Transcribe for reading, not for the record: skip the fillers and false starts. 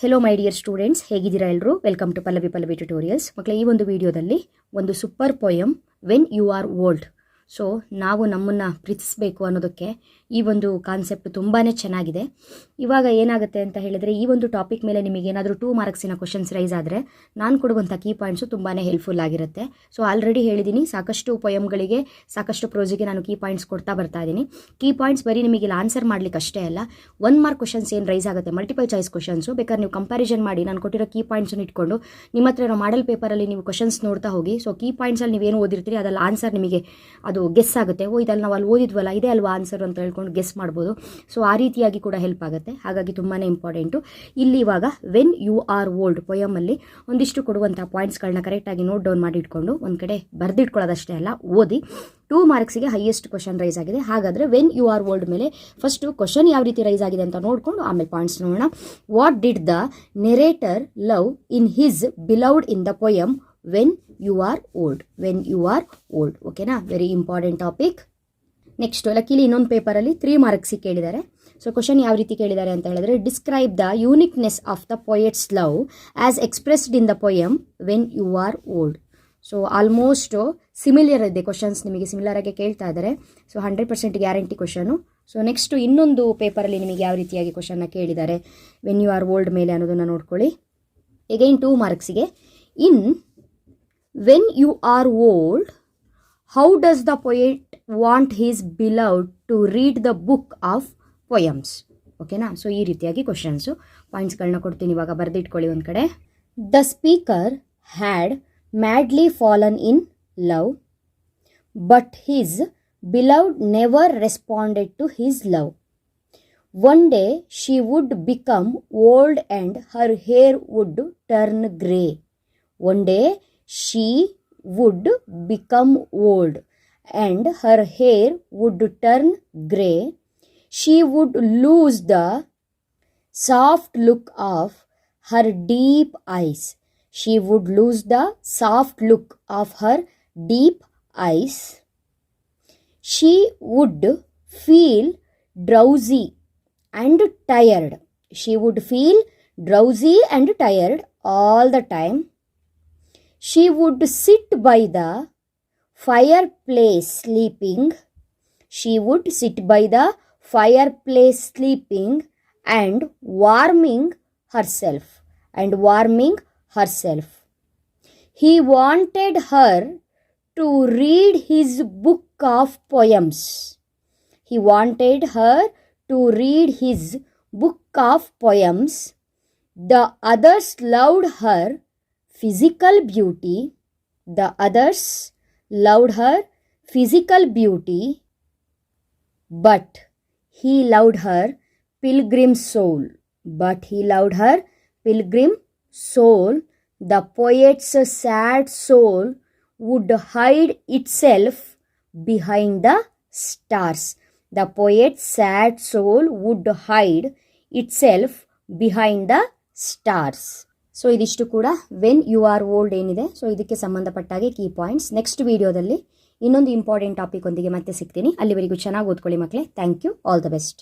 Hello my dear students, ಹೇಗಿದ್ದೀರಾ ಎಲ್ಲರೂ? Welcome to Pallavi tutorials. ಮಕ್ಕಳೇ, ಈ ಒಂದು ವಿಡಿಯೋದಲ್ಲಿ ಒಂದು super poem when you are old. So ನಾವು ನಮ್ಮನ್ನು ಪ್ರೀತಿಸಬೇಕು ಅನ್ನೋದಕ್ಕೆ ಈ ಒಂದು ಕಾನ್ಸೆಪ್ಟ್ ತುಂಬಾ ಚೆನ್ನಾಗಿದೆ. ಇವಾಗ ಏನಾಗುತ್ತೆ ಅಂತ ಹೇಳಿದರೆ, ಈ ಒಂದು ಟಾಪಿಕ್ ಮೇಲೆ ನಿಮಗೇನಾದರೂ 2 ಮಾರ್ಕ್ಸಿನ ಕ್ವಶನ್ಸ್ ರೈಸ್ ಆದರೆ ನಾನು ಕೊಡುವಂಥ ಕೀ ಪಾಯಿಂಟ್ಸು ತುಂಬಾ ಹೆಲ್ಪ್ಫುಲ್ ಆಗಿರುತ್ತೆ. ಸೊ ಆಲ್ರೆಡಿ ಹೇಳಿದ್ದೀನಿ, ಸಾಕಷ್ಟು ಪೊಯಮ್ಗಳಿಗೆ ಸಾಕಷ್ಟು ಪ್ರೋಸಿಗೆ ನಾನು ಕೀ ಪಾಯಿಂಟ್ಸ್ ಕೊಡ್ತಾ ಬರ್ತಾ ಇದ್ದೀನಿ. ಕೀ ಪಾಯಿಂಟ್ಸ್ ಬರೀ ನಿಮಗೆ ಆನ್ಸರ್ ಮಾಡಲಿಕ್ಕೆ ಅಷ್ಟೇ ಅಲ್ಲ, 1 ಮಾರ್ಕ್ ಕ್ವಶನ್ಸ್ ಏನು ರೈಸ್ ಆಗುತ್ತೆ, ಮಲ್ಟಿಪಲ್ ಚಾಯ್ಸ್ ಕ್ವಶನ್ಸು, ಬೇಕಾದ್ರೆ ನೀವು ಕಂಪ್ಯಾರಿಸನ್ ಮಾಡಿ ನಾನು ಕೊಟ್ಟಿರೋ ಕೀ ಪಾಯಿಂಟ್ಸನ್ನು ಇಟ್ಕೊಂಡು ನಿಮ್ಮ ಹತ್ರ ಇರೋ ಮಾಡೆಲ್ ಪೇಪರಲ್ಲಿ ನೀವು ಕ್ವಶನ್ಸ್ ನೋಡ್ತಾ ಹೋಗಿ. ಸೊ ಕೀ ಪಾಯಿಂಟ್ಸಲ್ಲಿ ನೀವೇನು ಓದಿರ್ತೀರಿ ಅದಲ್ಲ ಆನ್ಸರ್ ನಿಮಗೆ ಅದು ಗೆಸ್ ಆಗುತ್ತೆ. ಇದಲ್ಲಿ ನಾವು ಅಲ್ಲಿ ಓದಿದ್ವಲ್ಲ, ಇದೇ ಅಲ್ವಾ ಆನ್ಸರ್ ಅಂತ ಹೇಳ್ಕೊಂಡು ಗೆಸ್ ಮಾಡ್ಬೋದು. ಸೊ ಆ ರೀತಿಯಾಗಿ ಕೂಡ ಹೆಲ್ಪ್ ಆಗುತ್ತೆ. ಹಾಗಾಗಿ ತುಂಬಾ ಇಂಪಾರ್ಟೆಂಟು. ಇಲ್ಲಿ ಇವಾಗ ವೆನ್ ಯು ಆರ್ ಓಲ್ಡ್ ಪೊಯಮಲ್ಲಿ ಒಂದಿಷ್ಟು ಕೊಡುವಂಥ ಪಾಯಿಂಟ್ಸ್ಗಳನ್ನ ಕರೆಕ್ಟಾಗಿ ನೋಟ್ ಡೌನ್ ಮಾಡಿ ಇಟ್ಕೊಂಡು ಒಂದು ಕಡೆ ಬರೆದಿಟ್ಕೊಳ್ಳೋದಷ್ಟೇ ಅಲ್ಲ, ಓದಿ 2 ಮಾರ್ಕ್ಸಿಗೆ ಹೈಯೆಸ್ಟ್ ಕ್ವಶನ್ ರೈಸ್ ಆಗಿದೆ. ಹಾಗಾದರೆ ವೆನ್ ಯು ಆರ್ ಓಲ್ಡ್ ಮೇಲೆ ಫಸ್ಟು ಕ್ವಶನ್ ಯಾವ ರೀತಿ ರೈಸ್ ಆಗಿದೆ ಅಂತ ನೋಡಿಕೊಂಡು ಆಮೇಲೆ ಪಾಯಿಂಟ್ಸ್ ನೋಡೋಣ. What did the narrator love in his beloved in the poem when you are old? When you are old, ಓಕೆನಾ? Very important topic. Next luckily ಇನ್ನೊಂದು ಪೇಪರಲ್ಲಿ 3 ಮಾರ್ಕ್ಸಿಗೆ ಕೇಳಿದ್ದಾರೆ. ಸೊ ಕ್ವಶನ್ ಯಾವ ರೀತಿ ಕೇಳಿದ್ದಾರೆ ಅಂತ ಹೇಳಿದ್ರೆ, describe the uniqueness of the poet's love as expressed in the poem when you are old. So almost similar ಇದೆ ಕ್ವಶನ್ಸ್, ನಿಮಗೆ ಸಿಮಿಲರ್ ಆಗಿ ಕೇಳ್ತಾ ಇದ್ದಾರೆ. So 100% guarantee question. So next ಇನ್ನೊಂದು ಪೇಪರಲ್ಲಿ ನಿಮಗೆ ಯಾವ ರೀತಿಯಾಗಿ ಕ್ವಶನ್ನ ಕೇಳಿದ್ದಾರೆ ವೆನ್ ಯು ಆರ್ ಓಲ್ಡ್ ಮೇಲೆ ಅನ್ನೋದನ್ನು ನೋಡ್ಕೊಳ್ಳಿ. ಎಗೈನ್ 2 ಮಾರ್ಕ್ಸಿಗೆ, in when you are old how does the poet want his beloved to read the book of poems? ಓಕೆನಾ? ಸೊ ಈ ರೀತಿಯಾಗಿ ಕ್ವಶನ್ಸು, ಪಾಯಿಂಟ್ಸ್ಗಳನ್ನ ಕೊಡ್ತೀನಿ, ಇವಾಗ ಬರೆದಿಟ್ಕೊಳ್ಳಿ ಒಂದು ಕಡೆ. The speaker had madly fallen in love, but his beloved never responded to his love. One day she would become old and her hair would turn grey. One day she would become old and her hair would turn grey. She would lose the soft look of her deep eyes. She would lose the soft look of her deep eyes. She would feel drowsy and tired. She would feel drowsy and tired all the time. She would sit by the fireplace sleeping. She would sit by the fireplace sleeping and warming herself. He wanted her to read his book of poems. He wanted her to read his book of poems. The others loved her physical beauty. The others loved her physical beauty, but he loved her pilgrim soul. The poet's sad soul would hide itself behind the stars. The poet's sad soul would hide itself behind the stars. So ಇದಿಷ್ಟು ಕೂಡ when you are old ಏನಿದೆ, so ಇದಕ್ಕೆ ಸಂಬಂಧಪಟ್ಟಾಗೆ key points. Next ವಿಡಿಯೋದಲ್ಲಿ ಇನ್ನೊಂದು important topic ಒಂದಿಗೆ ಮತ್ತೆ ಸಿಗ್ತೀನಿ. ಅಲ್ಲಿವರೆಗೂ ಚೆನ್ನಾಗಿ ಓದ್ಕೊಳ್ಳಿ ಮಕ್ಕಳೇ. Thank you. All the best.